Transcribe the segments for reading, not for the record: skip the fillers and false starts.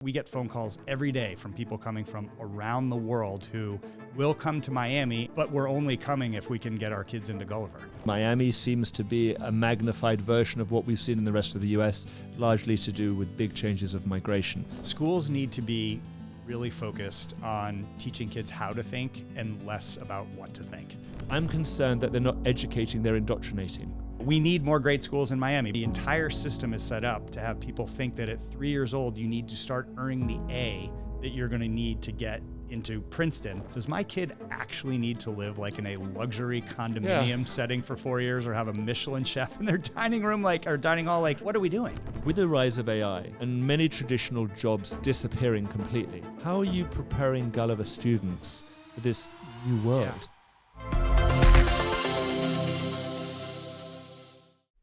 We get phone calls every day from people coming from around the world who will come to Miami, but we're only coming if we can get our kids into Gulliver. Miami seems to be a magnified version of what we've seen in the rest of the US, largely to do with big changes of migration. Schools need to be really focused on teaching kids how to think and less about what to think. I'm concerned that they're not educating, they're indoctrinating. We need more great schools in Miami. The entire system is set up to have people think that at 3 years old, you need to start earning the A that you're going to need to get into Princeton. Does my kid actually need to live like in a luxury condominium setting for 4 years or have a Michelin chef in their dining room, or dining hall? What are we doing? With the rise of AI and many traditional jobs disappearing completely, how are you preparing Gulliver students for this new world?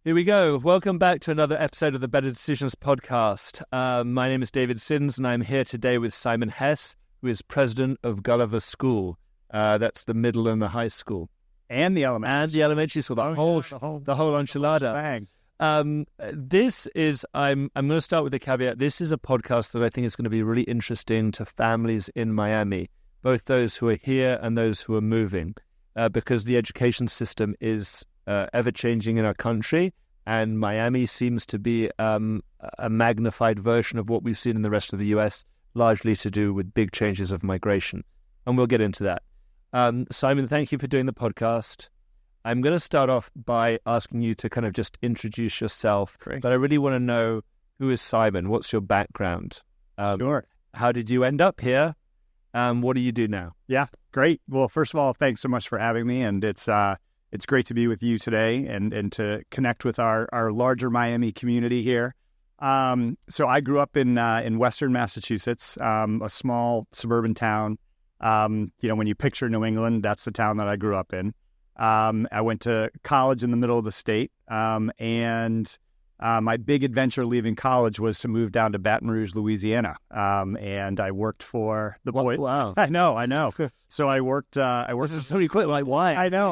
Here we go. Welcome back to another episode of the Better Decisions podcast. My name is David Siddons, and I'm here today with Simon Hess, who is president of Gulliver School. That's the middle and the high school. And the elementary. And the elementary school, the whole enchilada. This is, I'm going to start with a caveat. This is a podcast that I think is going to be really interesting to families in Miami, both those who are here and those who are moving, because the education system is ever-changing in our country, and Miami seems to be a magnified version of what we've seen in the rest of the US, largely to do with big changes of migration. And we'll get into that. Simon, thank you for doing the podcast. I'm going to start off by asking you to kind of just introduce yourself. Great. But I really want to know, who is Simon? What's your background? Sure. How did you end up here? What do you do now? Yeah, great. Well, first of all, thanks so much for having me. And it's great to be with you today and to connect with our larger Miami community here. So I grew up in Western Massachusetts, a small suburban town. When you picture New England, that's the town that I grew up in. I went to college in the middle of the state, and my big adventure leaving college was to move down to Baton Rouge, Louisiana, and I worked for the boys. Wow! I know. So I worked. So many quick. Like, why? I know.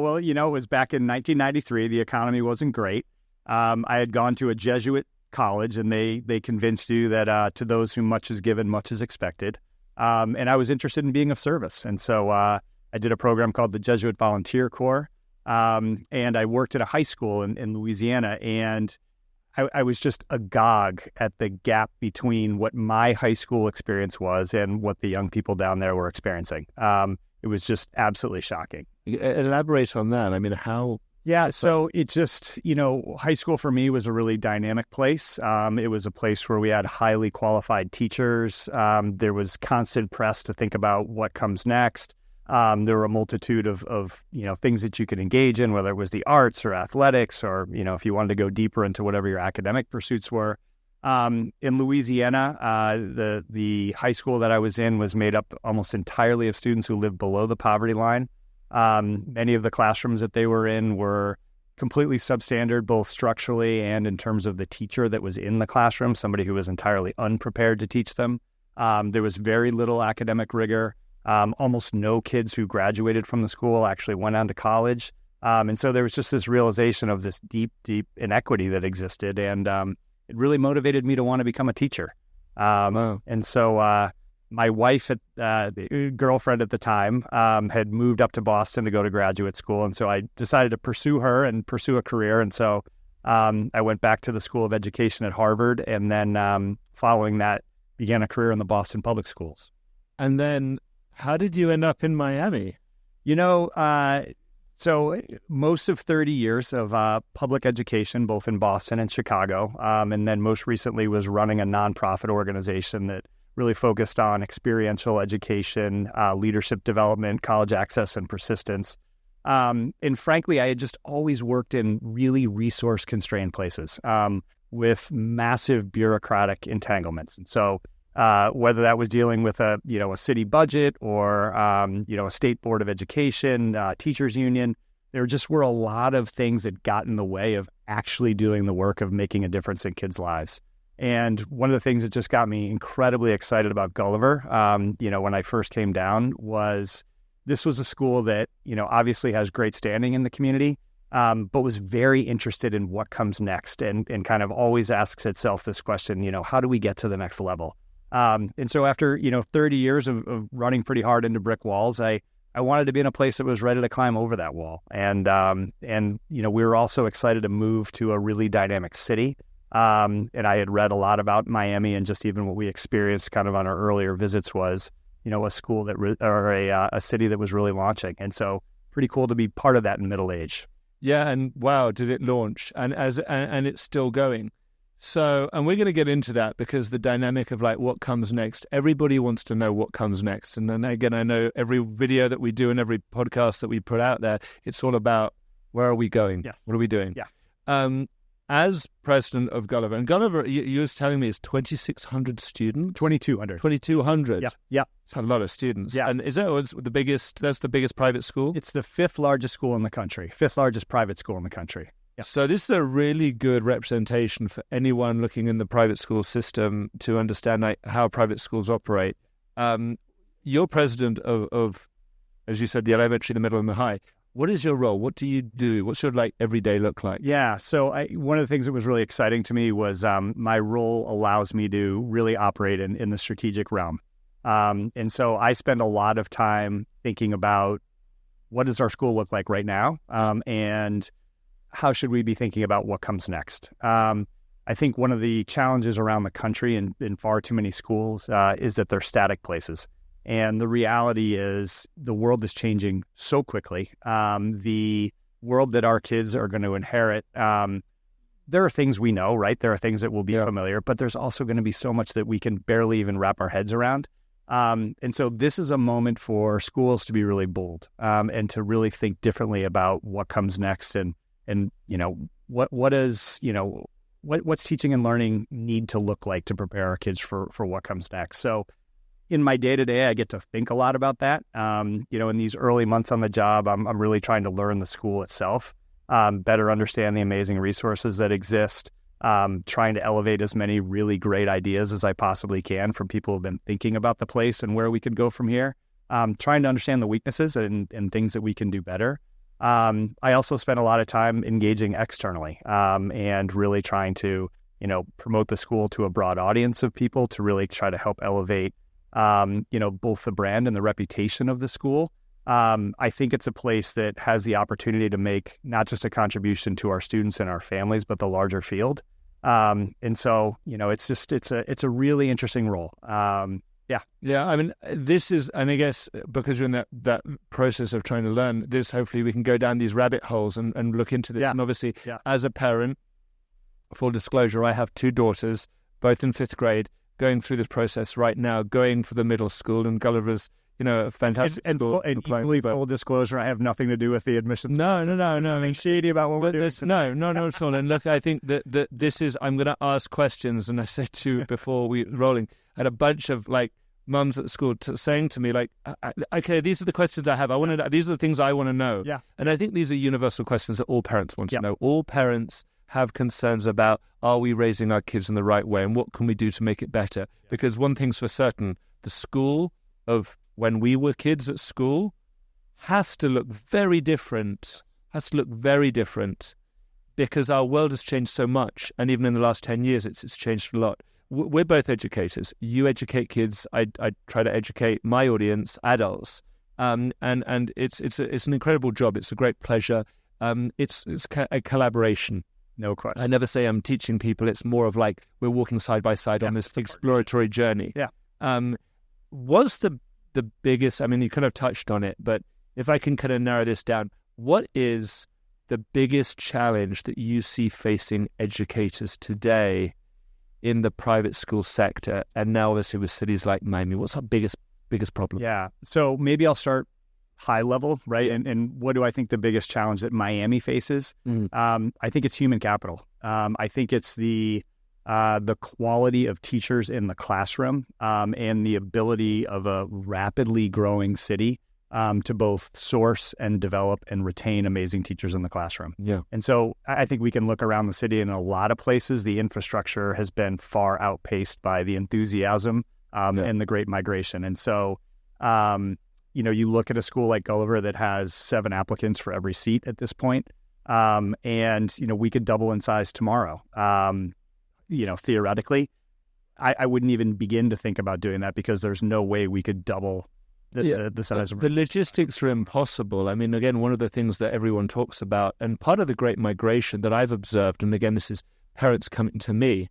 Well, it was back in 1993. The economy wasn't great. I had gone to a Jesuit college, and they convinced you that to those whom much is given, much is expected. And I was interested in being of service, and so I did a program called the Jesuit Volunteer Corps. And I worked at a high school in Louisiana, and I was just agog at the gap between what my high school experience was and what the young people down there were experiencing. It was just absolutely shocking. Elaborate on that. I mean, how? Yeah, so it just, high school for me was a really dynamic place. It was a place where we had highly qualified teachers. There was constant press to think about what comes next. There were a multitude of things that you could engage in, whether it was the arts or athletics or, if you wanted to go deeper into whatever your academic pursuits were. In Louisiana, the high school that I was in was made up almost entirely of students who lived below the poverty line. Many of the classrooms that they were in were completely substandard, both structurally and in terms of the teacher that was in the classroom, somebody who was entirely unprepared to teach them. There was very little academic rigor. Almost no kids who graduated from the school actually went on to college. And so there was just this realization of this deep, deep inequity that existed. And it really motivated me to want to become a teacher. Wow. And so my wife, the girlfriend at the time, had moved up to Boston to go to graduate school. And so I decided to pursue her and pursue a career. And so I went back to the School of Education at Harvard. And then following that, began a career in the Boston Public Schools. And then how did you end up in Miami? So most of 30 years of public education, both in Boston and Chicago, and then most recently was running a nonprofit organization that really focused on experiential education, leadership development, college access, and persistence. And frankly, I had just always worked in really resource-constrained places with massive bureaucratic entanglements. And so whether that was dealing with a city budget or, a state board of education, teachers union, there just were a lot of things that got in the way of actually doing the work of making a difference in kids' lives. And one of the things that just got me incredibly excited about Gulliver, when I first came down, was this was a school that, obviously has great standing in the community, but was very interested in what comes next and kind of always asks itself this question, how do we get to the next level? And so after, 30 years of running pretty hard into brick walls, I wanted to be in a place that was ready to climb over that wall. And we were also excited to move to a really dynamic city. And I had read a lot about Miami, and just even what we experienced kind of on our earlier visits was, a school a city that was really launching. And so pretty cool to be part of that in middle age. Yeah. And wow, did it launch? And it's still going. So, and we're going to get into that because the dynamic of like what comes next, everybody wants to know what comes next. And then again, I know every video that we do and every podcast that we put out there, it's all about where are we going? Yes. What are we doing? Yeah. As president of Gulliver, and Gulliver, you were telling me, is 2,600 students? 2,200. 2,200? Yeah. It's a lot of students. Yeah. And is that the biggest private school? It's the fifth largest school in the country, fifth largest private school in the country. Yeah. So this is a really good representation for anyone looking in the private school system to understand how private schools operate. You're president of, as you said, the elementary, the middle, and the high. What is your role? What do you do? What's your everyday look like? Yeah. So one of the things that was really exciting to me was my role allows me to really operate in the strategic realm. And so I spend a lot of time thinking about what does our school look like right now? And how should we be thinking about what comes next? I think one of the challenges around the country in far too many schools is that they're static places. And the reality is the world is changing so quickly. The world that our kids are going to inherit, there are things we know, right? There are things that will be familiar, but there's also going to be so much that we can barely even wrap our heads around. And so this is a moment for schools to be really bold and to really think differently about what comes next and what's teaching and learning need to look like to prepare our kids for what comes next. So in my day-to-day, I get to think a lot about that. In these early months on the job, I'm really trying to learn the school itself, better understand the amazing resources that exist, trying to elevate as many really great ideas as I possibly can from people who've been thinking about the place and where we could go from here, trying to understand the weaknesses and things that we can do better. I also spend a lot of time engaging externally and really trying to, promote the school to a broad audience of people to really try to help elevate both the brand and the reputation of the school. I think it's a place that has the opportunity to make not just a contribution to our students and our families, but the larger field. And so, it's a really interesting role. Yeah. I mean, this is, and I guess because you're in that process of trying to learn this, hopefully we can go down these rabbit holes and look into this. Yeah. And obviously, as a parent, full disclosure, I have two daughters, both in 5th grade, going through this process right now, going for the middle school, and Gulliver's, a fantastic school. And equally full disclosure, I have nothing to do with the admissions. No. Nothing shady about what we're doing. No, at all. And look, I think that this is, I'm going to ask questions, and I said to you before we rolling, I had a bunch of mums at the school saying to me okay, these are the questions I have. I want to know, these are the things I want to know. Yeah. And I think these are universal questions that all parents want to know. All parents have concerns about, are we raising our kids in the right way, and what can we do to make it better? Yeah. Because one thing's for certain, the school of when we were kids at school has to look very different. Because our world has changed so much, and even in the last 10 years, it's changed a lot. We're both educators. You educate kids. I try to educate my audience, adults, and it's an incredible job. It's a great pleasure. It's a collaboration. No question. I never say I'm teaching people. It's more of we're walking side by side on this exploratory journey. Yeah. What's the biggest? I mean, you kind of touched on it, but if I can kind of narrow this down, what is the biggest challenge that you see facing educators today in the private school sector, and now obviously with cities like Miami? What's our biggest problem? Yeah. So maybe I'll start high level, right? Yeah. And what do I think the biggest challenge that Miami faces? I think it's human capital. I think it's the quality of teachers in the classroom and the ability of a rapidly growing city to both source and develop and retain amazing teachers in the classroom. Yeah. And so I think we can look around the city, and in a lot of places, the infrastructure has been far outpaced by the enthusiasm and the great migration. And so, you look at a school like Gulliver that has 7 applicants for every seat at this point, and we could double in size tomorrow. Theoretically, I wouldn't even begin to think about doing that because there's no way we could double the size of the logistics are impossible. I mean, again, one of the things that everyone talks about, and part of the great migration that I've observed, and again, this is parents coming to me,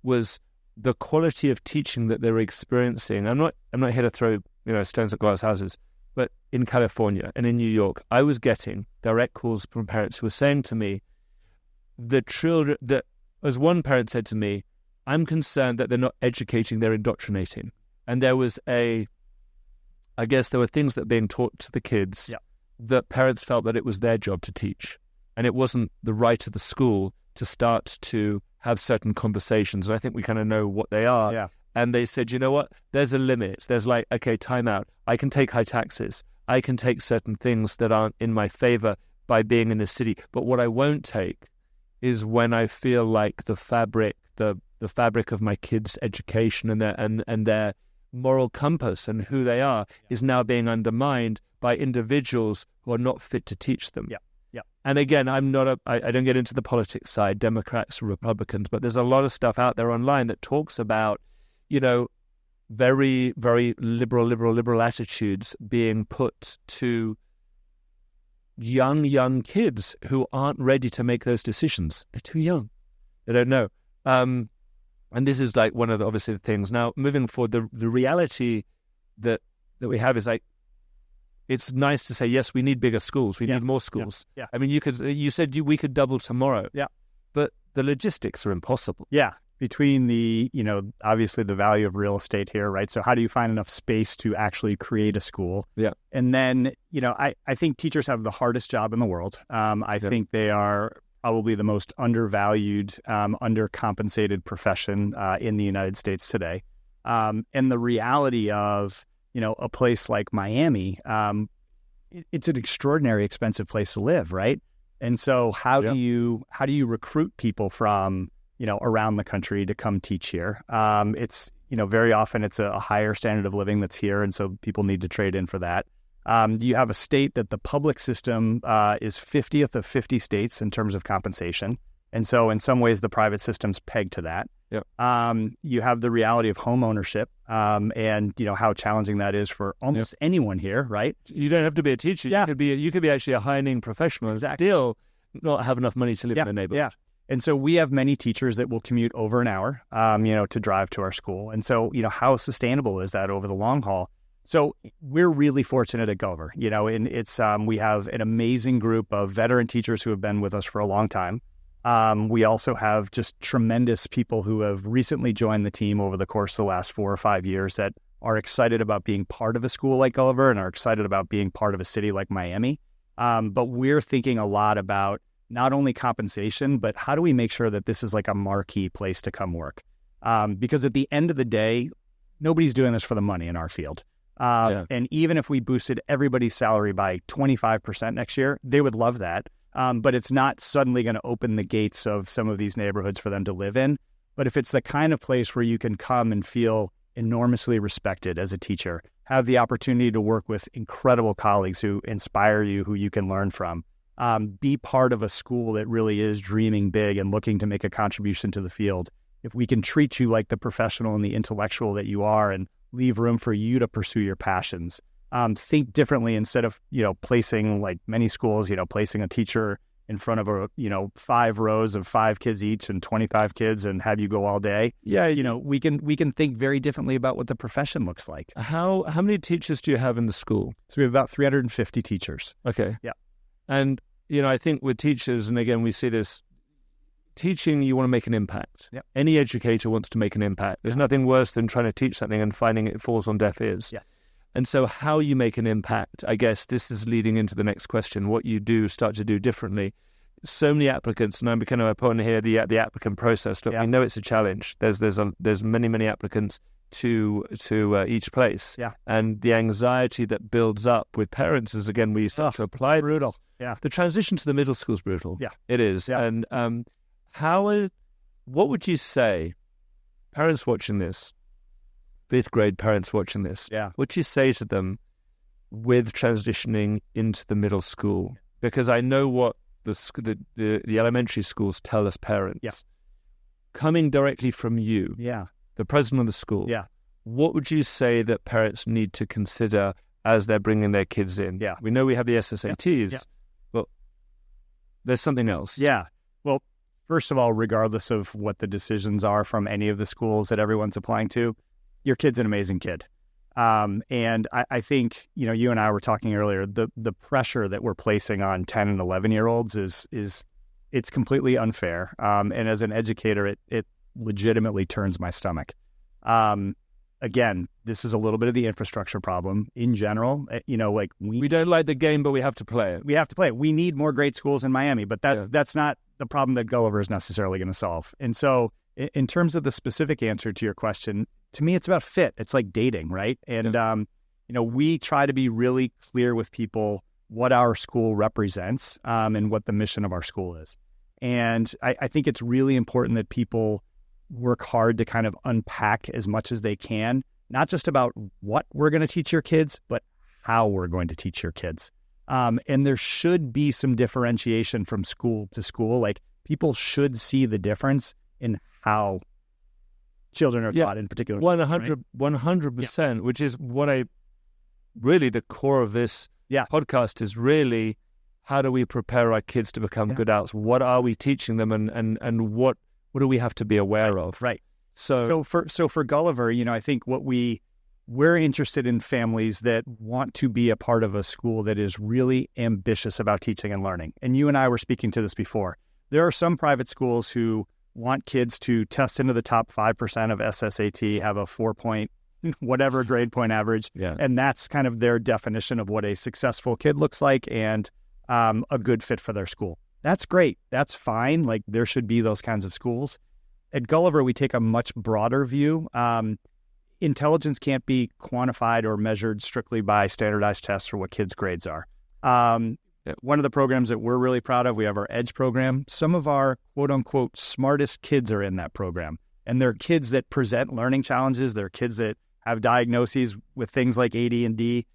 was the quality of teaching that they were experiencing. I'm not here to throw stones at glass houses, but in California and in New York, I was getting direct calls from parents who were saying to me, as one parent said to me, I'm concerned that they're not educating, they're indoctrinating. And there was I guess there were things that were being taught to the kids that parents felt that it was their job to teach. And it wasn't the right of the school to start to have certain conversations. And I think we kind of know what they are. Yeah. And they said, you know what? There's a limit. There's like, okay, time out. I can take high taxes. I can take certain things that aren't in my favor by being in the city. But what I won't take is when I feel like the fabric of my kids' education and their moral compass and who they are is now being undermined by individuals who are not fit to teach them. Yeah. Yeah. And again, I don't get into the politics side, Democrats or Republicans, but there's a lot of stuff out there online that talks about, very, very liberal attitudes being put to young kids who aren't ready to make those decisions. They're too young. They don't know. And this is like one of the things. Now, moving forward, the reality that we have is like, it's nice to say, yes, we need bigger schools. We need more schools. Yeah. I mean, you said we could double tomorrow. Yeah. But the logistics are impossible. Yeah. Between obviously the value of real estate here, right? So how do you find enough space to actually create a school? Yeah. And then, I think teachers have the hardest job in the world. I think they are probably the most undervalued, undercompensated profession in the United States today. And the reality of, a place like Miami, it's an extraordinary expensive place to live, right? And so how do you recruit people from, around the country to come teach here? It's, very often it's a higher standard of living that's here. And so people need to trade in for that. You have a state that the public system is 50th of 50 states in terms of compensation. And so in some ways, the private system's pegged to that. Yep. You have the reality of home ownership and, how challenging that is for almost anyone here, right? You don't have to be a teacher. Yeah. You could be actually a high-earning professional and still not have enough money to live in a neighborhood. Yeah. And so we have many teachers that will commute over an hour, to drive to our school. And so, how sustainable is that over the long haul? So we're really fortunate at Gulliver, and it's we have an amazing group of veteran teachers who have been with us for a long time. We also have just tremendous people who have recently joined the team over the course of the last 4 or 5 years that are excited about being part of a school like Gulliver and are excited about being part of a city like Miami. But we're thinking a lot about not only compensation, but how do we make sure that this is like a marquee place to come work? Because at the end of the day, nobody's doing this for the money in our field. And even if we boosted everybody's salary by 25% next year, they would love that. But it's not suddenly going to open the gates of some of these neighborhoods for them to live in. But if it's the kind of place where you can come and feel enormously respected as a teacher, have the opportunity to work with incredible colleagues who inspire you, who you can learn from, be part of a school that really is dreaming big and looking to make a contribution to the field. If we can treat you like the professional and the intellectual that you are and leave room for you to pursue your passions, think differently instead of, placing, like many schools, placing a teacher in front of 5 rows of 5 kids each and 25 kids and have you go all day. Yeah. We can think very differently about what the profession looks like. How many teachers do you have in the school? So we have about 350 teachers. Okay. Yeah. And, I think with teachers, and again, we see this, teaching, you want to make an impact. Yep. Any educator wants to make an impact. There's nothing worse than trying to teach something and finding it falls on deaf ears. Yeah. And so how you make an impact, I guess this is leading into the next question, what you start to do differently. So many applicants, and I'm kind of putting here the applicant process, but we know it's a challenge. There's many applicants to each place. Yeah. And the anxiety that builds up with parents is, again, we start to apply brutal. This. Yeah. The transition to the middle school is brutal. Yeah. It is. Yeah. And what would you say, parents watching this, 5th grade parents watching this, what would you say to them with transitioning into the middle school? Because I know what the elementary schools tell us parents. Yeah. Coming directly from you, the president of the school. Yeah. What would you say that parents need to consider as they're bringing their kids in? Yeah. We know we have the SSATs, but there's something else. Yeah. Well, first of all, regardless of what the decisions are from any of the schools that everyone's applying to, your kid's an amazing kid. And I think, you and I were talking earlier, the pressure that we're placing on 10 and 11-year-olds it's completely unfair. And as an educator, it legitimately turns my stomach. Again, this is a little bit of the infrastructure problem in general. We don't like the game, but we have to play it. We have to play it. We need more great schools in Miami, but that's not the problem that Gulliver is necessarily going to solve. And so in terms of the specific answer to your question, to me, it's about fit. It's like dating, right? And, we try to be really clear with people what our school represents and what the mission of our school is. And I think it's really important that people work hard to kind of unpack as much as they can, not just about what we're going to teach your kids, but how we're going to teach your kids. And there should be some differentiation from school to school. Like, people should see the difference in how children are taught in particular. 100%, which is what really the core of this podcast is really, how do we prepare our kids to become good adults? What are we teaching them, and what do we have to be aware of? Right. So for Gulliver, I think what we're interested in families that want to be a part of a school that is really ambitious about teaching and learning. And you and I were speaking to this before. There are some private schools who want kids to test into the top 5% of SSAT, have a 4-point, whatever grade point average. Yeah. And that's kind of their definition of what a successful kid looks like and a good fit for their school. That's great. That's fine. Like, there should be those kinds of schools. At Gulliver, we take a much broader view. Intelligence can't be quantified or measured strictly by standardized tests for what kids' grades are. One of the programs that we're really proud of, we have our EDGE program. Some of our quote-unquote smartest kids are in that program. And they're kids that present learning challenges. They're kids that have diagnoses with things like AD&D,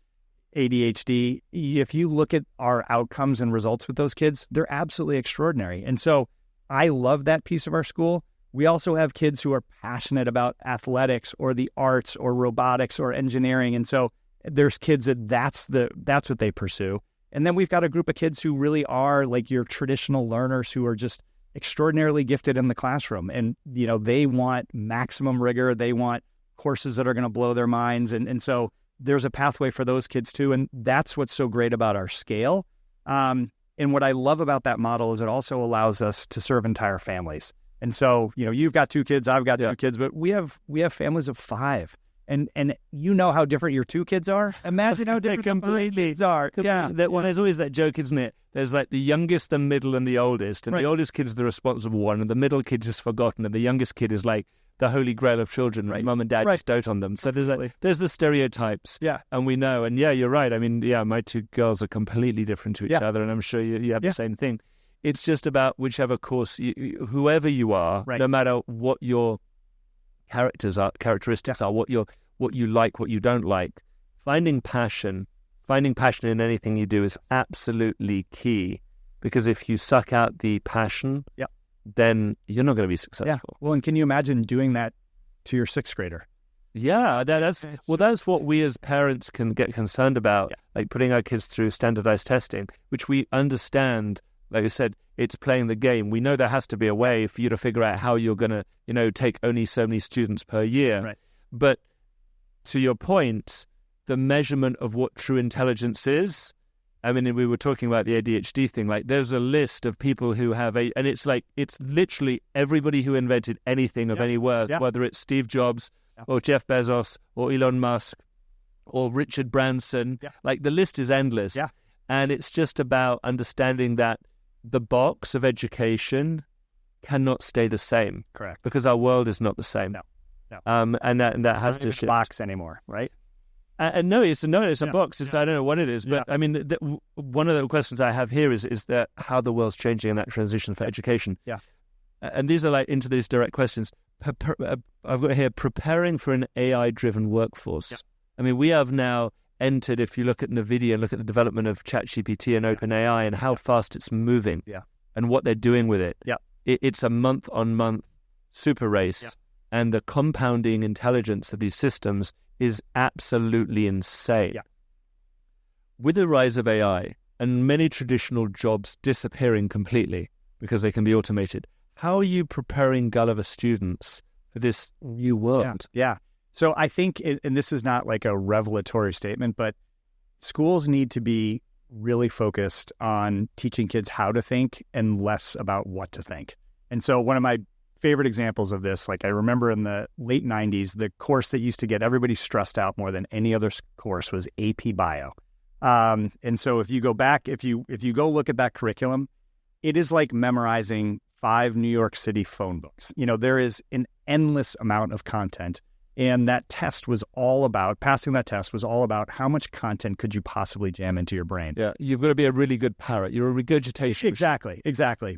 ADHD. If you look at our outcomes and results with those kids, they're absolutely extraordinary. And so I love that piece of our school. We also have kids who are passionate about athletics or the arts or robotics or engineering. And so there's kids that's what they pursue. And then we've got a group of kids who really are like your traditional learners who are just extraordinarily gifted in the classroom. And, they want maximum rigor. They want courses that are going to blow their minds. And so there's a pathway for those kids too. And that's what's so great about our scale. And what I love about that model is it also allows us to serve entire families. And so, you've got 2 kids, I've got 2 kids, but we have families of 5. And how different your 2 kids are. Imagine how different the 5 kids are. Yeah. There's always that joke, isn't it? There's like the youngest, the middle, and the oldest. And the oldest kid is the responsible one, and the middle kid is forgotten, and the youngest kid is like the holy grail of children. Right. Mum and dad just dote on them. So there's the stereotypes. Yeah. And we know. And you're right. I mean, my 2 girls are completely different to each other, and I'm sure you have the same thing. It's just about whichever course, whoever you are, no matter what your characteristics are, what you like, what you don't like, finding passion in anything you do is absolutely key, because if you suck out the passion, then you're not going to be successful. Well, and can you imagine doing that to your 6th grader? Yeah, that's what we as parents can get concerned about, like putting our kids through standardized testing, which we understand. Like I said, it's playing the game. We know there has to be a way for you to figure out how you're going to, take only so many students per year. Right. But to your point, the measurement of what true intelligence is, I mean, we were talking about the ADHD thing. Like, there's a list of people who have and it's literally everybody who invented anything of any worth, whether it's Steve Jobs or Jeff Bezos or Elon Musk or Richard Branson. Yeah. Like, the list is endless. Yeah. And it's just about understanding that the box of education cannot stay the same. Correct. Because our world is not the same. No. And that has to shift. Box anymore, right? And no, it's a box. I don't know what it is, but I mean, one of the questions I have here is that how the world's changing in that transition for education. Yeah. And these are like into these direct questions. I've got here, preparing for an AI-driven workforce. Yeah. I mean, we have now entered, if you look at NVIDIA and look at the development of ChatGPT and OpenAI and how fast it's moving and what they're doing with it. Yeah. It's a month-on-month super race. Yeah. and the compounding intelligence of these systems is absolutely insane. Yeah. With the rise of AI and many traditional jobs disappearing completely because they can be automated, how are you preparing Gulliver students for this new world? Yeah. So I think, and this is not like a revelatory statement, but schools need to be really focused on teaching kids how to think and less about what to think. And so one of my favorite examples of this, like I remember in the late 90s, the course that used to get everybody stressed out more than any other course was AP Bio. And so if you go back, if you go look at that curriculum, it is like memorizing 5 New York City phone books. There is an endless amount of content. And that test was all about, passing that test was all about how much content could you possibly jam into your brain. Yeah, you've got to be a really good parrot. You're a regurgitation. Exactly.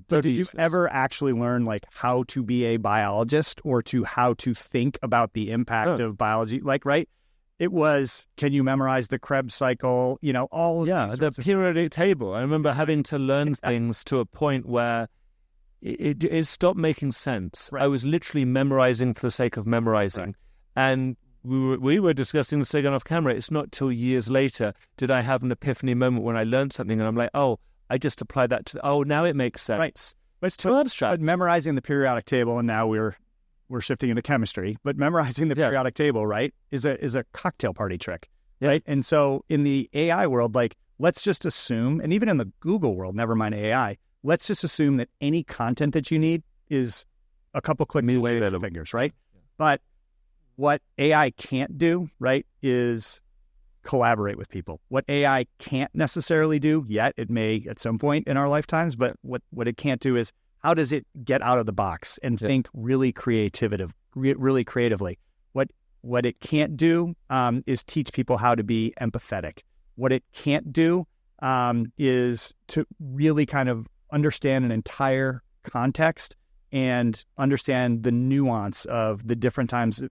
But did you ever actually learn like how to be a biologist or how to think about the impact of biology? Like, right? It was, can you memorize the Krebs cycle? All of the periodic table. I remember having to learn things to a point where it stopped making sense. Right. I was literally memorizing for the sake of memorizing. Right. And we were discussing this again off camera. It's not till years later did I have an epiphany moment when I learned something and I'm like, oh, I just applied that to, now it makes sense. Right. But it's too abstract. But memorizing the periodic table, and now we're shifting into chemistry, but memorizing the periodic table, right, is a cocktail party trick, right? And so in the AI world, like, let's just assume, and even in the Google world, never mind AI, let's just assume that any content that you need is a couple clicks away with the fingers, right? Yeah. But what AI can't do, right, is collaborate with people. What AI can't necessarily do yet, it may at some point in our lifetimes, but what it can't do is how does it get out of the box and think really creatively? What it can't do is teach people how to be empathetic. What it can't do is to really kind of understand an entire context and understand the nuance of the different kinds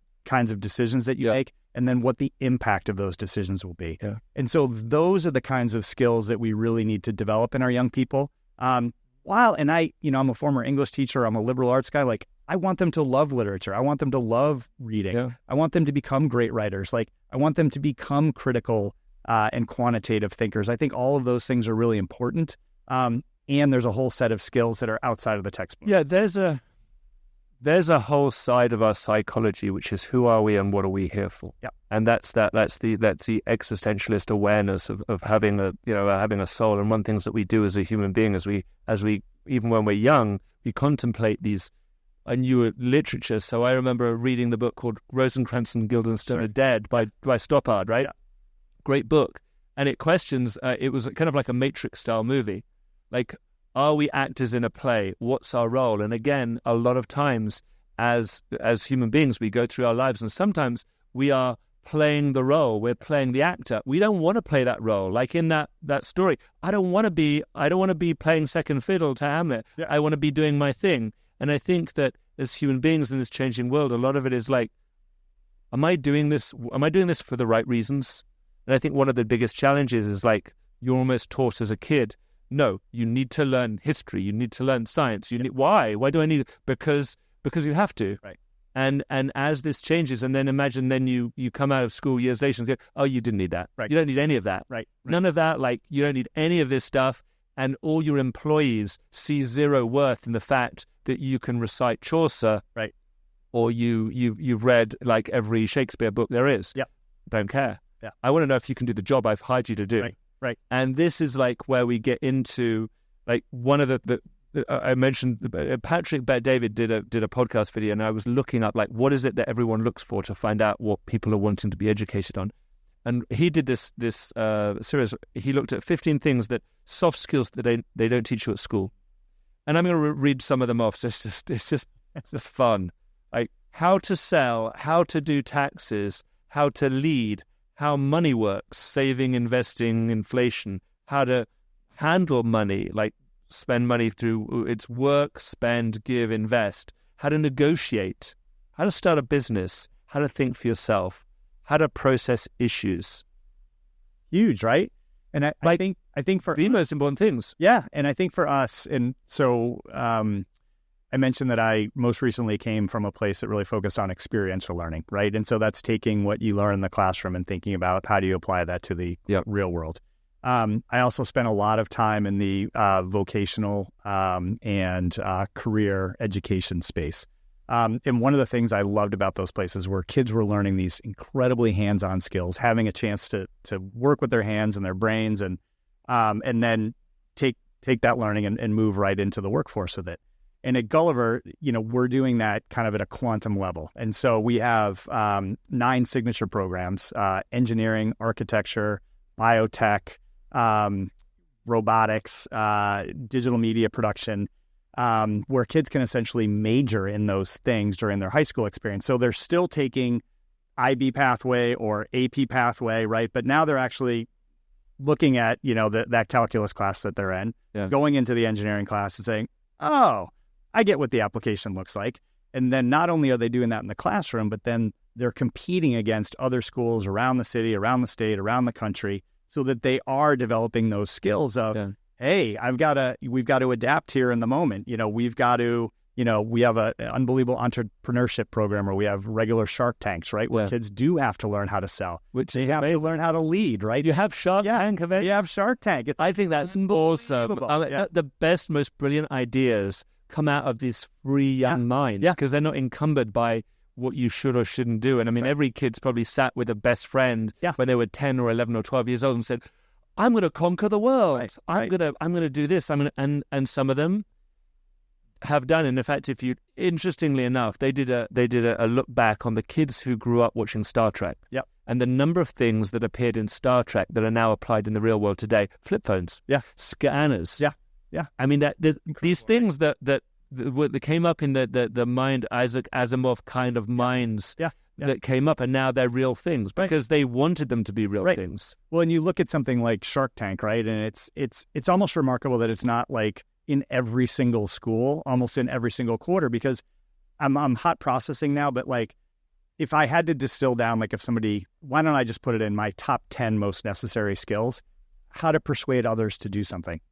of decisions that you make, and then what the impact of those decisions will be. Yeah. And so those are the kinds of skills that we really need to develop in our young people. I'm a former English teacher, I'm a liberal arts guy, like I want them to love literature. I want them to love reading. Yeah. I want them to become great writers. Like I want them to become critical and quantitative thinkers. I think all of those things are really important. And there's a whole set of skills that are outside of the textbook. Yeah, there's a whole side of our psychology, which is who are we and what are we here for? Yeah. And that's the existentialist awareness of having a soul. And one thing that we do as a human being, as we even when we're young, we contemplate these new literature. So I remember reading the book called Rosencrantz and Guildenstern are Dead by Stoppard, right? Yeah. Great book. And it questions, it was kind of like a Matrix style movie. Like, are we actors in a play? What's our role? And again, a lot of times as human beings, we go through our lives and sometimes we are playing the role. We're playing the actor. We don't want to play that role. Like in that story, I don't want to be playing second fiddle to Hamlet. Yeah. I want to be doing my thing. And I think that as human beings in this changing world, a lot of it is like, am I doing this for the right reasons? And I think one of the biggest challenges is like, you're almost taught as a kid, no, you need to learn history. You need to learn science. Why? Why do I need it? Because you have to. Right. And as this changes, and then imagine you come out of school years later and go, oh, you didn't need that. Right. You don't need any of that. Right. None of that. Like you don't need any of this stuff. And all your employees see zero worth in the fact that you can recite Chaucer. Right. Or you've read like every Shakespeare book there is. Yeah. Don't care. Yeah. I want to know if you can do the job I've hired you to do. Right. And this is like where we get into like one of the I mentioned Patrick Bet-David did a podcast video, and I was looking up like what is it that everyone looks for to find out what people are wanting to be educated on. And he did this series. He looked at 15 things that soft skills that they don't teach you at school. And I'm going to read some of them off. So it's just fun. Like how to sell, how to do taxes, how to lead, how money works, saving, investing, inflation, how to handle money, like spend money through its work, spend, give, invest, how to negotiate, how to start a business, how to think for yourself, how to process issues. Huge, right? And I think for the most important things. Yeah, and I think for us, and so I mentioned that I most recently came from a place that really focused on experiential learning, right? And so that's taking what you learn in the classroom and thinking about how do you apply that to the real world. I also spent a lot of time in the vocational and career education space. And one of the things I loved about those places were kids were learning these incredibly hands-on skills, having a chance to work with their hands and their brains and then take that learning and move right into the workforce with it. And at Gulliver, we're doing that kind of at a quantum level. And so we have 9 signature programs, engineering, architecture, biotech, robotics, digital media production, where kids can essentially major in those things during their high school experience. So they're still taking IB pathway or AP pathway, right? But now they're actually looking at, that calculus class that they're in, going into the engineering class and saying, oh, I get what the application looks like. And then not only are they doing that in the classroom, but then they're competing against other schools around the city, around the state, around the country, so that they are developing those skills of, hey, we've got to adapt here in the moment. We've got to, we have an unbelievable entrepreneurship program where we have regular Shark Tanks, right? Where kids do have to learn how to sell. They have to learn how to lead, right? You have Shark Tank events? You have Shark Tank. I think that's awesome. The best, most brilliant ideas come out of these free young minds because they're not encumbered by what you should or shouldn't do. And I mean, every kid's probably sat with a best friend when they were 10 or 11 or 12 years old and said, I'm going to conquer the world. I'm going to do this. And some of them have done. And in fact, interestingly enough, they did a look back on the kids who grew up watching Star Trek. And the number of things that appeared in Star Trek that are now applied in the real world today: flip phones, scanners. I mean, these things that came up in the mind, Isaac Asimov kind of minds that came up, and now they're real things because they wanted them to be real things. Well, and you look at something like Shark Tank, right? And it's almost remarkable that it's not like in every single school, almost in every single quarter, because I'm hot processing now, but like if I had to distill down, like why don't I just put it in my top 10 most necessary skills? How to persuade others to do something.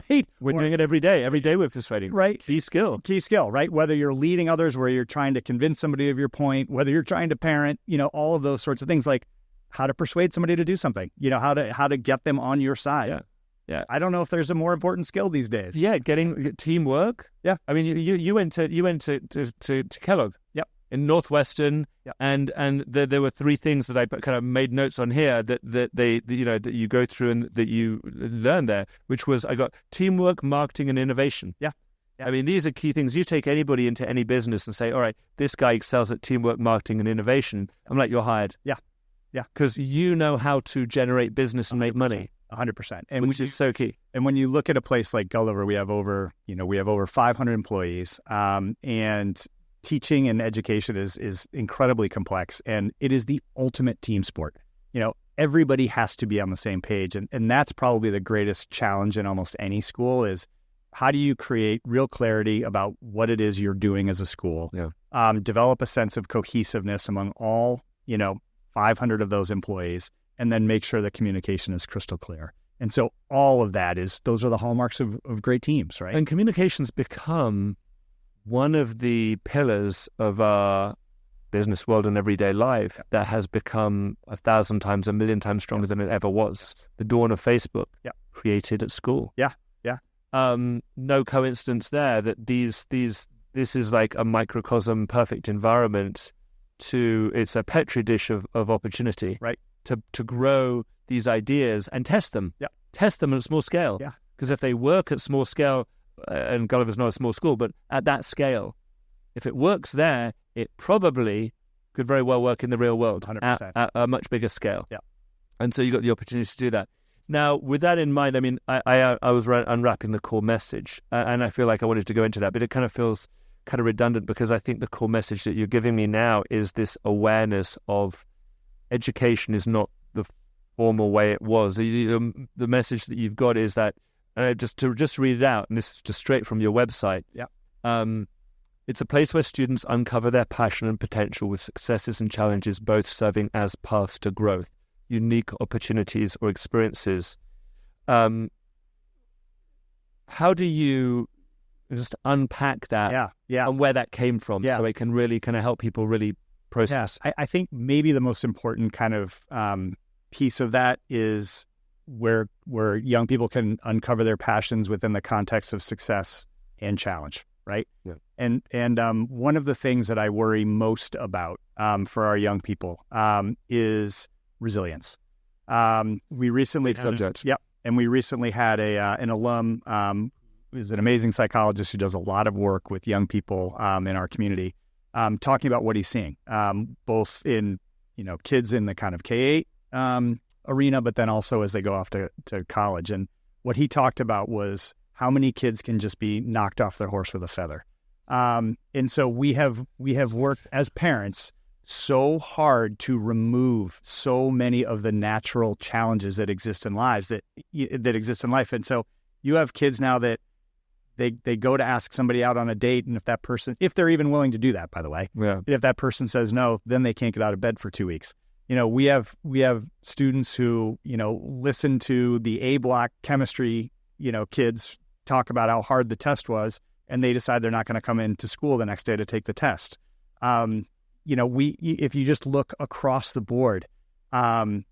Right? We're doing it every day. Every day we're persuading. Right. Key skill, right? Whether you're leading others, where you're trying to convince somebody of your point, whether you're trying to parent, all of those sorts of things, like how to persuade somebody to do something, how to get them on your side. Yeah. I don't know if there's a more important skill these days. Yeah. Getting teamwork. Yeah. I mean, you went to Kellogg. Yep. In Northwestern, and there were 3 things that I kind of made notes on here that that you go through and that you learn there, which was I got teamwork, marketing, and innovation. Yeah. I mean, these are key things. You take anybody into any business and say, all right, this guy excels at teamwork, marketing, and innovation. I'm like, you're hired. Yeah. Because you know how to generate business and make money. 100%. Which is so key. And when you look at a place like Gulliver, we have over 500 employees, and teaching and education is incredibly complex, and it is the ultimate team sport. Everybody has to be on the same page, and that's probably the greatest challenge in almost any school is how do you create real clarity about what it is you're doing as a school, develop a sense of cohesiveness among all, 500 of those employees, and then make sure that communication is crystal clear. And so all of that those are the hallmarks of great teams, right? And communication's become one of the pillars of our business world and everyday life that has become 1,000 times, 1,000,000 times stronger than it ever was. The dawn of Facebook, created at school. No coincidence there that this is like a microcosm, perfect environment it's a petri dish of opportunity, right? To grow these ideas and test them. Test them at a small scale. Because if they work at small scale, and Gulliver's not a small school, but at that scale, if it works there, it probably could very well work in the real world 100%. At a much bigger scale. And so you got the opportunity to do that. Now, with that in mind, I mean, I was unwrapping the core message, and I feel like I wanted to go into that, but it kind of feels kind of redundant because I think the core message that you're giving me now is this awareness of education is not the formal way it was. The message that you've got is that, just to read it out, and this is just straight from your website. It's a place where students uncover their passion and potential with successes and challenges, both serving as paths to growth, unique opportunities or experiences. How do you just unpack that and where that came from so it can really kind of help people really process. Yes. I think maybe the most important kind of piece of that is where young people can uncover their passions within the context of success and challenge, right? Yeah. And one of the things that I worry most about for our young people is resilience. We recently and we recently had an alum who's an amazing psychologist who does a lot of work with young people in our community, talking about what he's seeing, both in kids in the kind of K-8 arena, but then also as they go off to college. And what he talked about was how many kids can just be knocked off their horse with a feather. And so we have worked as parents so hard to remove so many of the natural challenges that exist in life. And so you have kids now that they go to ask somebody out on a date, and if they're even willing to do that, by the way, if that person says no, then they can't get out of bed for 2 weeks. We have students who, listen to the A block chemistry, kids talk about how hard the test was, and they decide they're not going to come into school the next day to take the test. If you just look across the board, all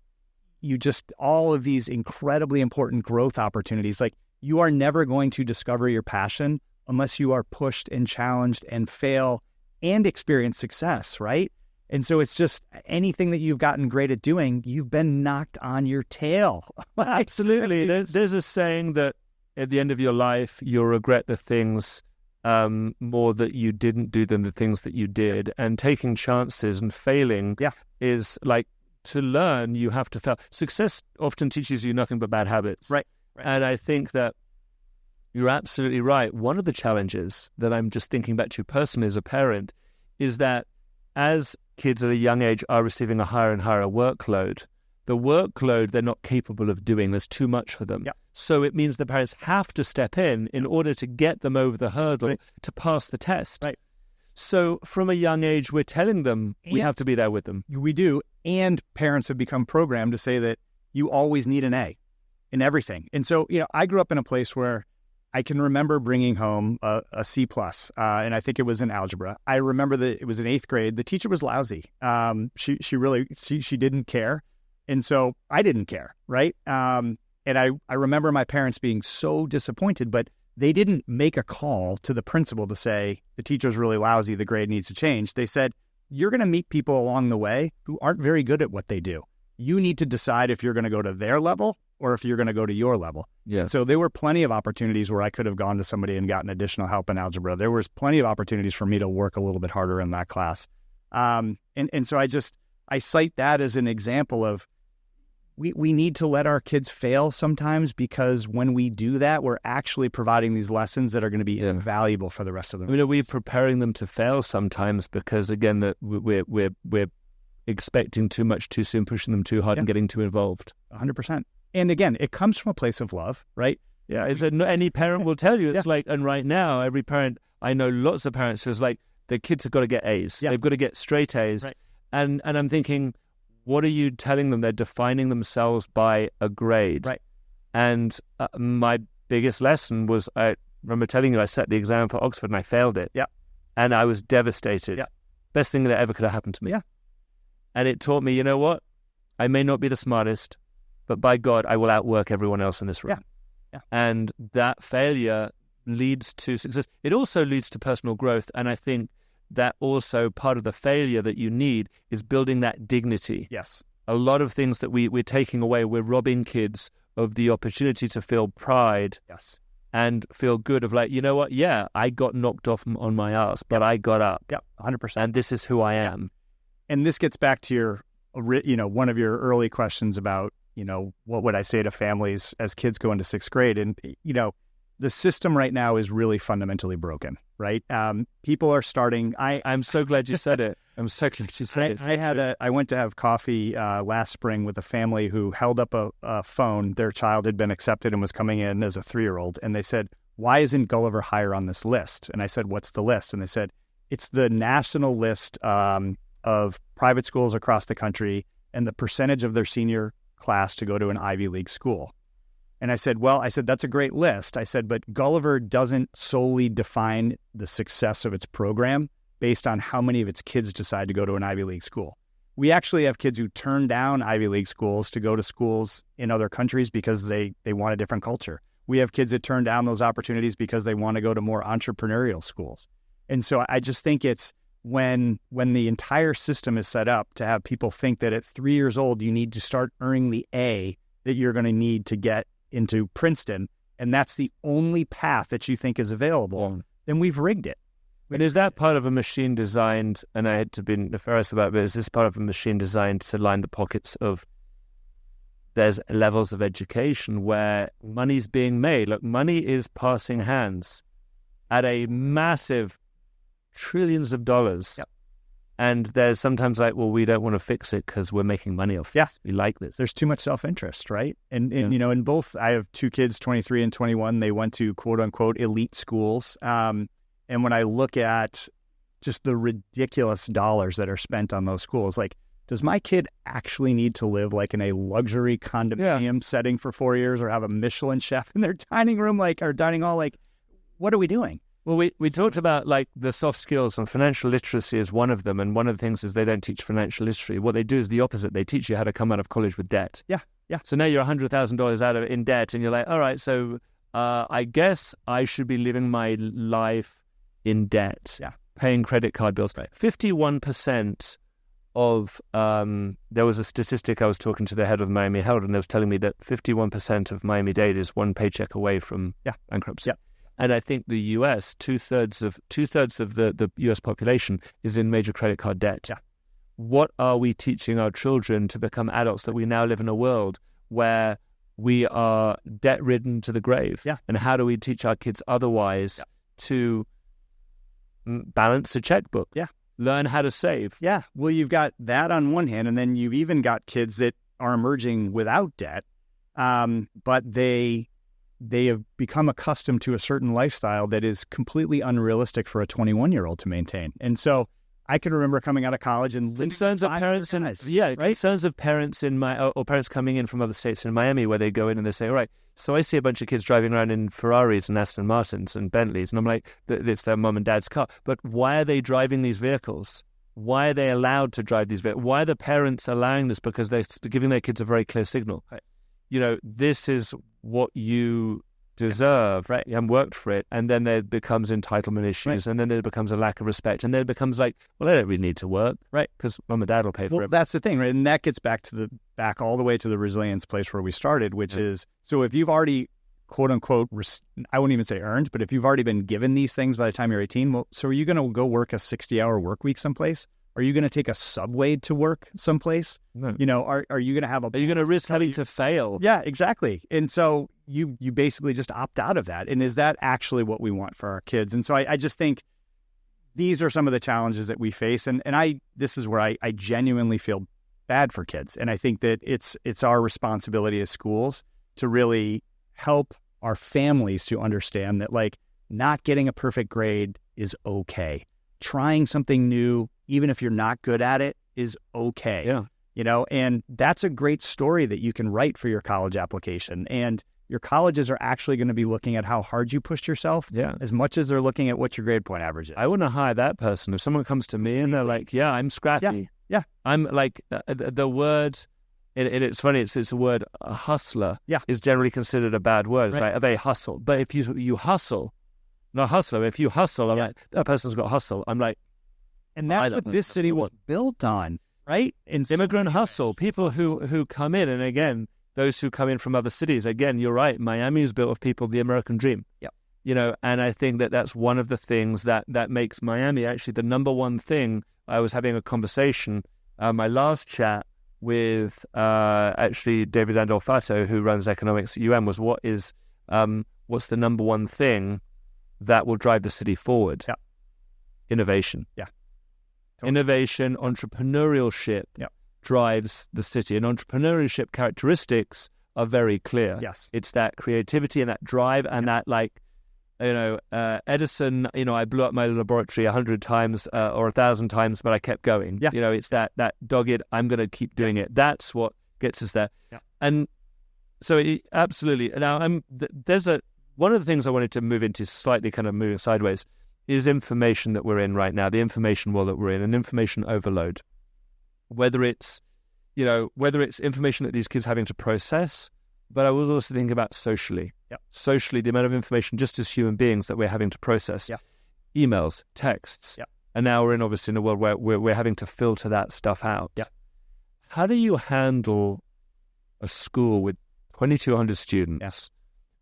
of these incredibly important growth opportunities, like you are never going to discover your passion unless you are pushed and challenged and fail and experience success, right? And so it's just anything that you've gotten great at doing, you've been knocked on your tail. Absolutely. There's a saying that at the end of your life, you'll regret the things more that you didn't do than the things that you did. And taking chances and failing is like, to learn, you have to fail. Success often teaches you nothing but bad habits. Right. And I think that you're absolutely right. One of the challenges that I'm just thinking back to personally as a parent is that as kids at a young age are receiving a higher and higher workload, the workload they're not capable of doing, there's too much for them. Yep. So it means the parents have to step in order to get them over the hurdle to pass the test. Right. So from a young age, we're telling them we have to be there with them. We do. And parents have become programmed to say that you always need an A in everything. And so, I grew up in a place where I can remember bringing home a C+, and I think it was in algebra. I remember that it was in 8th grade. The teacher was lousy. She didn't care. And so I didn't care, right? And I remember my parents being so disappointed, but they didn't make a call to the principal to say, the teacher's really lousy, the grade needs to change. They said, you're going to meet people along the way who aren't very good at what they do. You need to decide if you're going to go to their level or if you're going to go to your level. Yeah. So there were plenty of opportunities where I could have gone to somebody and gotten additional help in algebra. There was plenty of opportunities for me to work a little bit harder in that class. And so I cite that as an example of we need to let our kids fail sometimes, because when we do that, we're actually providing these lessons that are going to be invaluable for the rest of them. We're preparing them to fail sometimes because, again, that we're expecting too much too soon, pushing them too hard and getting too involved. 100%. And again, it comes from a place of love, right? Yeah, any parent will tell you. It's like, and right now, every parent, I know lots of parents who's like, their kids have got to get A's. Yeah. They've got to get straight A's. Right. And I'm thinking, what are you telling them? They're defining themselves by a grade. Right. And my biggest lesson was, I remember telling you, I set the exam for Oxford and I failed it. Yeah. And I was devastated. Yeah. Best thing that ever could have happened to me. Yeah. And it taught me, you know what? I may not be the smartest, but by God, I will outwork everyone else in this room. Yeah. And that failure leads to success. It also leads to personal growth. And I think that also part of the failure that you need is building that dignity. Yes. A lot of things that we're taking away, we're robbing kids of the opportunity to feel pride. Yes. And feel good of like, you know what? Yeah, I got knocked off on my ass, but I got up. Yep, 100%. And this is who I am. Yeah. And this gets back to your, one of your early questions about, what would I say to families as kids go into 6th grade? And, the system right now is really fundamentally broken, right? People are starting. I'm so glad you said it. I'm so glad you said it. I went to have coffee last spring with a family who held up a phone. Their child had been accepted and was coming in as a 3-year-old. And they said, why isn't Gulliver higher on this list? And I said, what's the list? And they said, it's the national list of private schools across the country and the percentage of their senior class to go to an Ivy League school. And I said, that's a great list. I said, but Gulliver doesn't solely define the success of its program based on how many of its kids decide to go to an Ivy League school. We actually have kids who turn down Ivy League schools to go to schools in other countries because they want a different culture. We have kids that turn down those opportunities because they want to go to more entrepreneurial schools. And so I just think it's when the entire system is set up to have people think that at 3 years old, you need to start earning the A that you're going to need to get into Princeton, and that's the only path that you think is available, then we've rigged it. And is that part of a machine designed, and I hate to be nefarious about it, but is this part of a machine designed to line the pockets of, there's levels of education where money's being made. Look, money is passing hands at a massive trillions of dollars. Yep. And there's sometimes like, well, we don't want to fix it because we're making money off this. We like this. There's too much self-interest, right? And you know, in both, I have two kids, 23 and 21. They went to quote unquote elite schools. And when I look at just the ridiculous dollars that are spent on those schools, like, does my kid actually need to live like in a luxury condominium setting for 4 years, or have a Michelin chef in their dining room, like, or dining hall? Like, what are we doing? Well, we talked about like the soft skills, and financial literacy is one of them. And one of the things is they don't teach financial literacy. What they do is the opposite. They teach you how to come out of college with debt. Yeah. So now you're $100,000 in debt, and you're like, all right, so I guess I should be living my life in debt, paying credit card bills. Right. 51% of, there was a statistic, I was talking to the head of Miami Herald, and they was telling me that 51% of Miami-Dade is one paycheck away from bankruptcy. Yeah. And I think the U.S., two-thirds of the U.S. population is in major credit card debt. Yeah. What are we teaching our children to become adults, that we now live in a world where we are debt-ridden to the grave? Yeah. And how do we teach our kids otherwise to balance a checkbook? Yeah. Learn how to save. Yeah. Well, you've got that on one hand, and then you've even got kids that are emerging without debt, but they have become accustomed to a certain lifestyle that is completely unrealistic for a 21-year-old to maintain. And so I can remember coming out of college and concerns of parents concerns of parents or parents coming in from other states in Miami, where they go in and they say, all right, so I see a bunch of kids driving around in Ferraris and Aston Martins and Bentleys, and I'm like, it's their mom and dad's car. But why are they driving these vehicles? Why are they allowed to drive these vehicles? Why are the parents allowing this? Because they're giving their kids a very clear signal. Right. You know, this is what you deserve, right? And worked for it. And then there becomes entitlement issues, and then there becomes a lack of respect, and then it becomes like, well, I don't really need to work, right? Because mom and dad will pay for it. Well, that's the thing, right? And that gets back all the way to the resilience place where we started, which is, so if you've already, quote unquote, I wouldn't even say earned, but if you've already been given these things by the time you're 18, well, so are you going to go work a 60-hour work week someplace? Are you going to take a subway to work someplace? No. You know, are you going to have Are you going to risk having to fail? Yeah, exactly. And so you basically just opt out of that. And is that actually what we want for our kids? And so I just think these are some of the challenges that we face. And this is where I genuinely feel bad for kids. And I think that it's our responsibility as schools to really help our families to understand that, like, not getting a perfect grade is okay. Trying something new, even if you're not good at it, is okay. Yeah. You know, and that's a great story that you can write for your college application. And your colleges are actually going to be looking at how hard you pushed yourself, as much as they're looking at what your grade point average is. I wouldn't hire that person. If someone comes to me and they're like, yeah, I'm scrappy. Yeah. I'm like, the word, it's funny, it's a word, a hustler is generally considered a bad word. It's like, they hustle. But if you hustle, not hustler, if you hustle, I'm like, that person's got hustle. I'm like, and that's what this city was built on, right? Immigrant hustle, people who come in, and again, those who come in from other cities. Again, you're right. Miami is built of people, the American dream. Yeah. You know, and I think that's one of the things that makes Miami actually the number one thing. I was having a conversation, my last chat with actually David Andolfato, who runs economics at UM, was what's the number one thing that will drive the city forward? Yeah. Innovation. Yeah. Totally. Innovation, entrepreneurship drives the city. And entrepreneurship characteristics are very clear. Yes. It's that creativity and that drive and that, like, you know, Edison, you know, I blew up my laboratory 100 times or 1,000 times, but I kept going. Yeah. You know, it's that dogged, I'm going to keep doing it. That's what gets us there. Yeah. And Absolutely. Now, one of the things I wanted to move into, slightly kind of moving sideways, is information that we're in right now, the information world that we're in, and information overload. Whether it's information that these kids are having to process, but I was also thinking about socially. Yep. Socially, the amount of information just as human beings that we're having to process. Yep. Emails, texts. Yep. And now we're obviously in a world where we're having to filter that stuff out. Yep. How do you handle a school with 2,200 students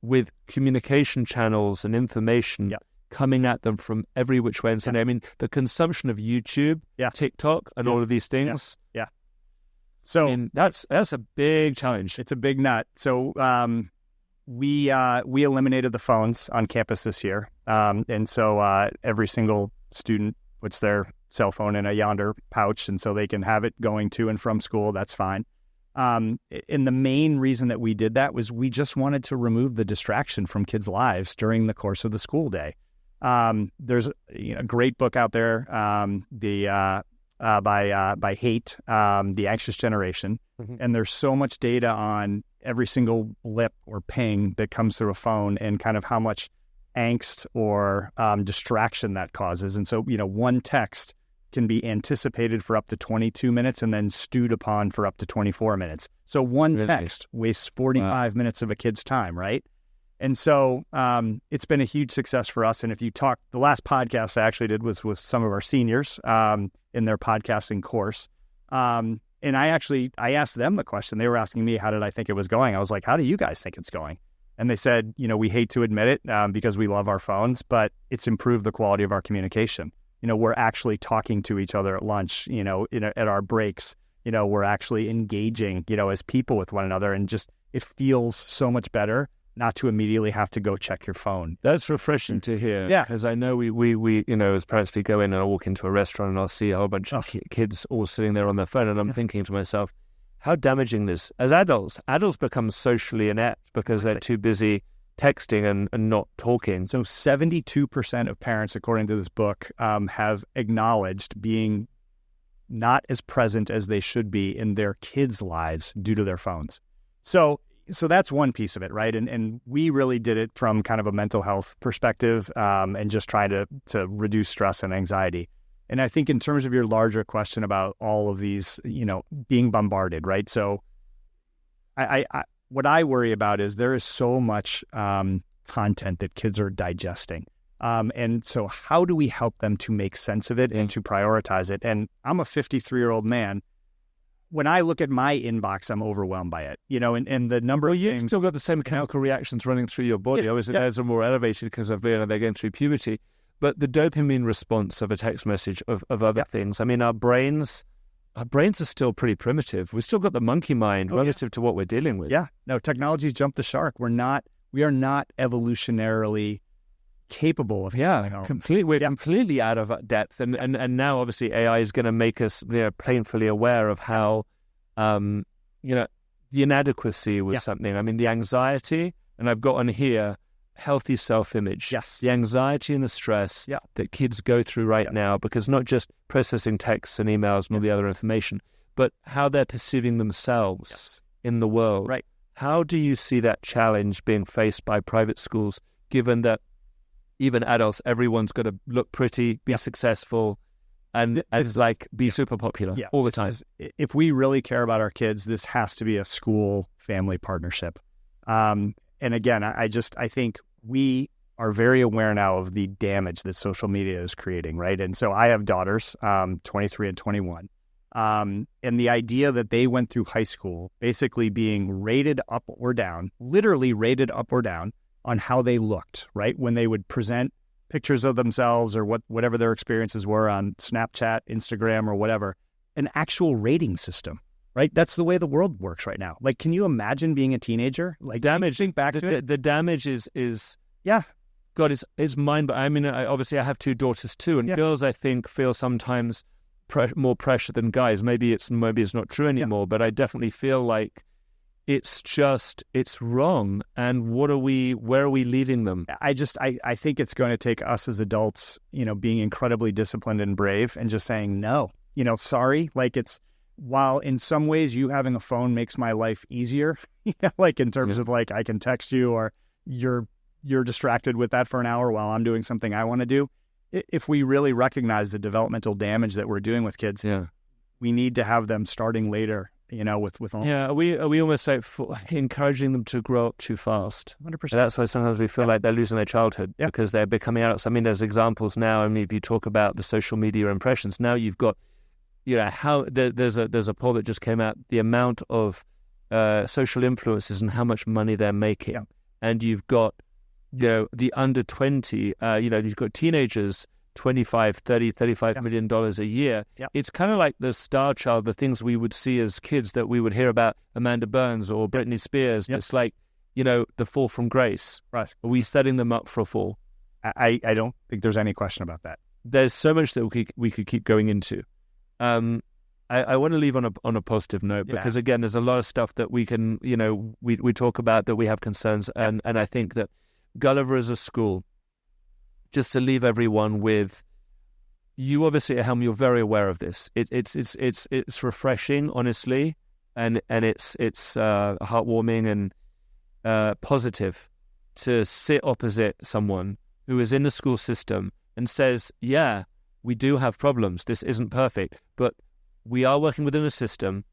with communication channels and information coming at them from every which way and Sunday? I mean, the consumption of YouTube, TikTok, and all of these things. Yeah. So I mean, that's a big challenge. It's a big nut. So we eliminated the phones on campus this year, and so every single student puts their cell phone in a Yonder pouch, and so they can have it going to and from school. That's fine. And the main reason that we did that was we just wanted to remove the distraction from kids' lives during the course of the school day. There's a great book out there, by Haidt, The Anxious Generation, and there's so much data on every single blip or ping that comes through a phone and kind of how much angst or distraction that causes. And so, one text can be anticipated for up to 22 minutes and then stewed upon for up to 24 minutes. So one text wastes 45 minutes of a kid's time, right? And so it's been a huge success for us. And if you talk, the last podcast I actually did was with some of our seniors in their podcasting course. And I asked them the question. They were asking me, how did I think it was going? I was like, how do you guys think it's going? And they said, we hate to admit it because we love our phones, but it's improved the quality of our communication. We're actually talking to each other at lunch, at our breaks, we're actually engaging, as people with one another, and just, it feels so much better not to immediately have to go check your phone. That's refreshing to hear. Yeah. Because I know we as parents, we go in and I walk into a restaurant and I'll see a whole bunch of kids all sitting there on their phone, and I'm thinking to myself, how damaging this. As adults become socially inept because they're too busy texting and not talking. So 72% of parents, according to this book, have acknowledged being not as present as they should be in their kids' lives due to their phones. So that's one piece of it, right? And we really did it from kind of a mental health perspective and just try to reduce stress and anxiety. And I think in terms of your larger question about all of these, being bombarded, right? So I what I worry about is there is so much content that kids are digesting. And so how do we help them to make sense of it and to prioritize it? And I'm a 53-year-old man. When I look at my inbox, I'm overwhelmed by it, and the number of things. You've still got the same chemical reactions running through your body. Obviously, theirs are more elevated because of they're going through puberty. But the dopamine response of a text message, of other things, I mean, our brains are still pretty primitive. We've still got the monkey mind relative to what we're dealing with. Yeah. No, technology's jumped the shark. We are not evolutionarily capable of we're completely out of depth. And now, obviously, AI is going to make us painfully aware of how, the inadequacy with something. I mean, the anxiety, and I've got on here, healthy self-image. Yes. The anxiety and the stress that kids go through right now, because not just processing texts and emails and all the other information, but how they're perceiving themselves in the world. Right. How do you see that challenge being faced by private schools, given that even adults, everyone's got to look pretty, be successful, and be super popular all the time? If we really care about our kids, this has to be a school-family partnership. And again, I think we are very aware now of the damage that social media is creating, right? And so I have daughters, 23 and 21. And the idea that they went through high school basically being rated up or down, literally rated up or down on how they looked, right? When they would present pictures of themselves or whatever their experiences were on Snapchat, Instagram, or whatever, an actual rating system. Right, that's the way the world works right now. Like, can you imagine being a teenager? Like, damage. Think back to it. The damage is God, it's mind. But I mean, obviously, I have two daughters too, and girls, I think, feel sometimes more pressure than guys. Maybe it's not true anymore, but I definitely feel like it's wrong. And where are we leading them? I think it's going to take us as adults, being incredibly disciplined and brave, and just saying no. Sorry, like it's. while in some ways you having a phone makes my life easier, like in terms of like I can text you or you're distracted with that for an hour while I'm doing something I want to do. If we really recognize the developmental damage that we're doing with kids, we need to have them starting later, with all. Yeah, are we almost like encouraging them to grow up too fast? 100%. That's why sometimes we feel like they're losing their childhood because they're becoming adults. I mean, there's examples now. I mean, if you talk about the social media impressions, now you've got, how there's a poll that just came out, the amount of social influencers and how much money they're making, and you've got, the under 20, you've got teenagers. $25, $30, $35 million a year. It's kind of like the star child, the things we would see as kids that we would hear about Amanda Burns or Britney Spears. It's like, the fall from grace. Right. Are we setting them up for a fall? I don't think there's any question about that. There's so much that we could keep going into. I want to leave on a positive note because, again, there's a lot of stuff that we can, we talk about that we have concerns. And I think that Gulliver as a school, just to leave everyone with, you obviously at Helm, you're very aware of this. It's refreshing, honestly, and it's heartwarming and positive to sit opposite someone who is in the school system and says, yeah, we do have problems. This isn't perfect, but we are working within a system.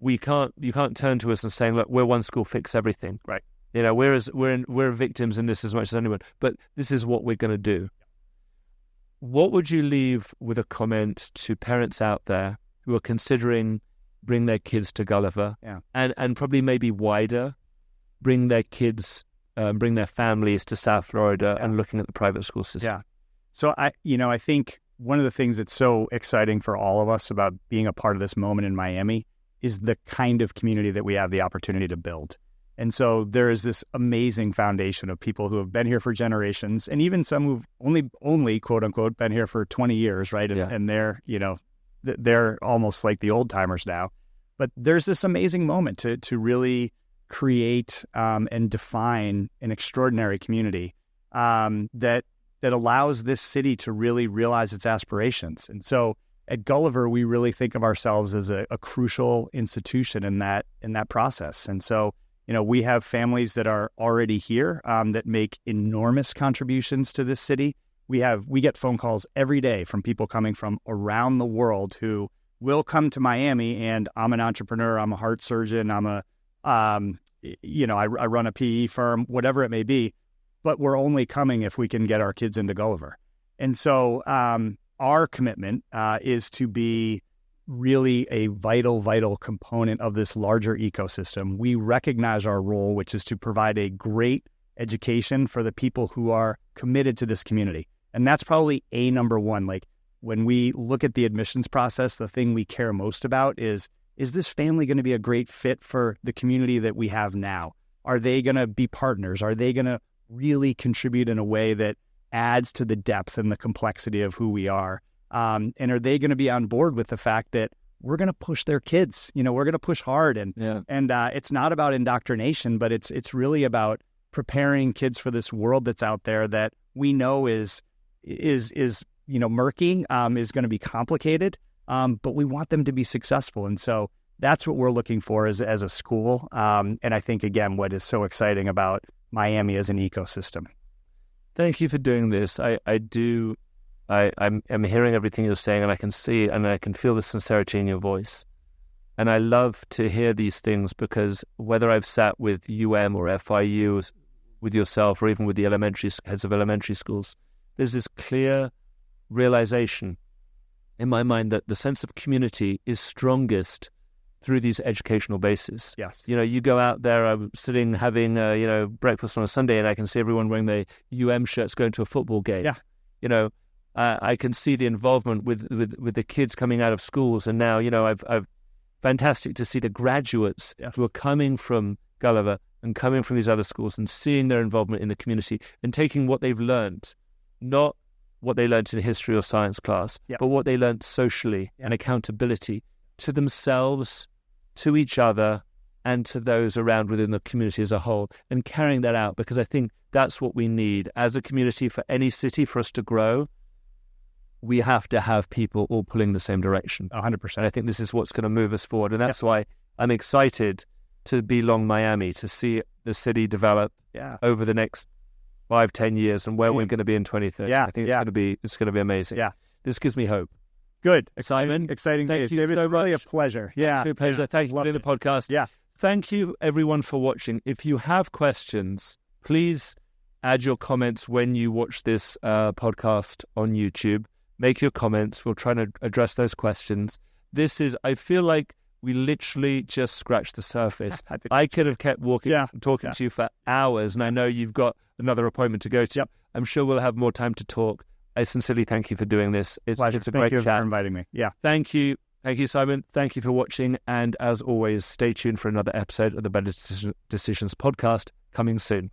You can't turn to us and saying, look, we're one school, fix everything. Right. We're victims in this as much as anyone, but this is what we're going to do. What would you leave with a comment to parents out there who are considering bring their kids to Gulliver and probably maybe wider, bring their kids, bring their families to South Florida and looking at the private school system? Yeah. So I think one of the things that's so exciting for all of us about being a part of this moment in Miami is the kind of community that we have the opportunity to build. And so there is this amazing foundation of people who have been here for generations, and even some who've only quote unquote been here for 20 years, right? And they're, they're almost like the old timers now. But there's this amazing moment to really create and define an extraordinary community that allows this city to really realize its aspirations. And so at Gulliver, we really think of ourselves as a crucial institution in that process. And so we have families that are already here that make enormous contributions to this city. We get phone calls every day from people coming from around the world who will come to Miami, and I'm an entrepreneur, I'm a heart surgeon, I run a PE firm, whatever it may be, but we're only coming if we can get our kids into Gulliver. And so our commitment is to be really a vital component of this larger ecosystem. We recognize our role, which is to provide a great education for the people who are committed to this community. And that's probably number one. Like when we look at the admissions process, the thing we care most about is this family going to be a great fit for the community that we have now? Are they going to be partners? Are they going to really contribute in a way that adds to the depth and the complexity of who we are? And are they going to be on board with the fact that we're going to push their kids? We're going to push hard, and it's not about indoctrination, but it's really about preparing kids for this world that's out there that we know is murky, is going to be complicated, but we want them to be successful, and so that's what we're looking for as a school. And I think again, what is so exciting about Miami as an ecosystem. Thank you for doing this. I'm hearing everything you're saying, and I can see and I can feel the sincerity in your voice. And I love to hear these things because whether I've sat with UM or FIU, with yourself, or even with the heads of elementary schools, there's this clear realization in my mind that the sense of community is strongest through these educational bases. Yes. You go out there, I'm sitting having breakfast on a Sunday, and I can see everyone wearing their shirts going to a football game. Yeah. I can see the involvement with the kids coming out of schools, and now I've fantastic to see the graduates who are coming from Gulliver and coming from these other schools and seeing their involvement in the community and taking what they've learned, not what they learned in history or science class, but what they learned socially and accountability to themselves, to each other, and to those around within the community as a whole, and carrying that out, because I think that's what we need as a community for any city for us to grow. we have to have people all pulling the same direction. 100%. And I think this is what's going to move us forward. And that's why I'm excited to be Long Miami, to see the city develop over the next 5-10 years and where we're going to be in 2030. I think it's going to be amazing. Yeah. This gives me hope. Good. Simon, exciting thank days. you David, so it's really much. a pleasure. Yeah. Absolute pleasure. Thank you for doing the podcast. Yeah. Thank you, everyone, for watching. If you have questions, please add your comments when you watch this podcast on YouTube. Make your comments. We'll try to address those questions. I feel like we literally just scratched the surface. I could have kept talking to you for hours, and I know you've got another appointment to go to. Yep. I'm sure we'll have more time to talk. I sincerely thank you for doing this. It's a Thank great you chat. for inviting me. Yeah. Thank you. Thank you, Simon. Thank you for watching. And as always, stay tuned for another episode of the Better Decisions podcast coming soon.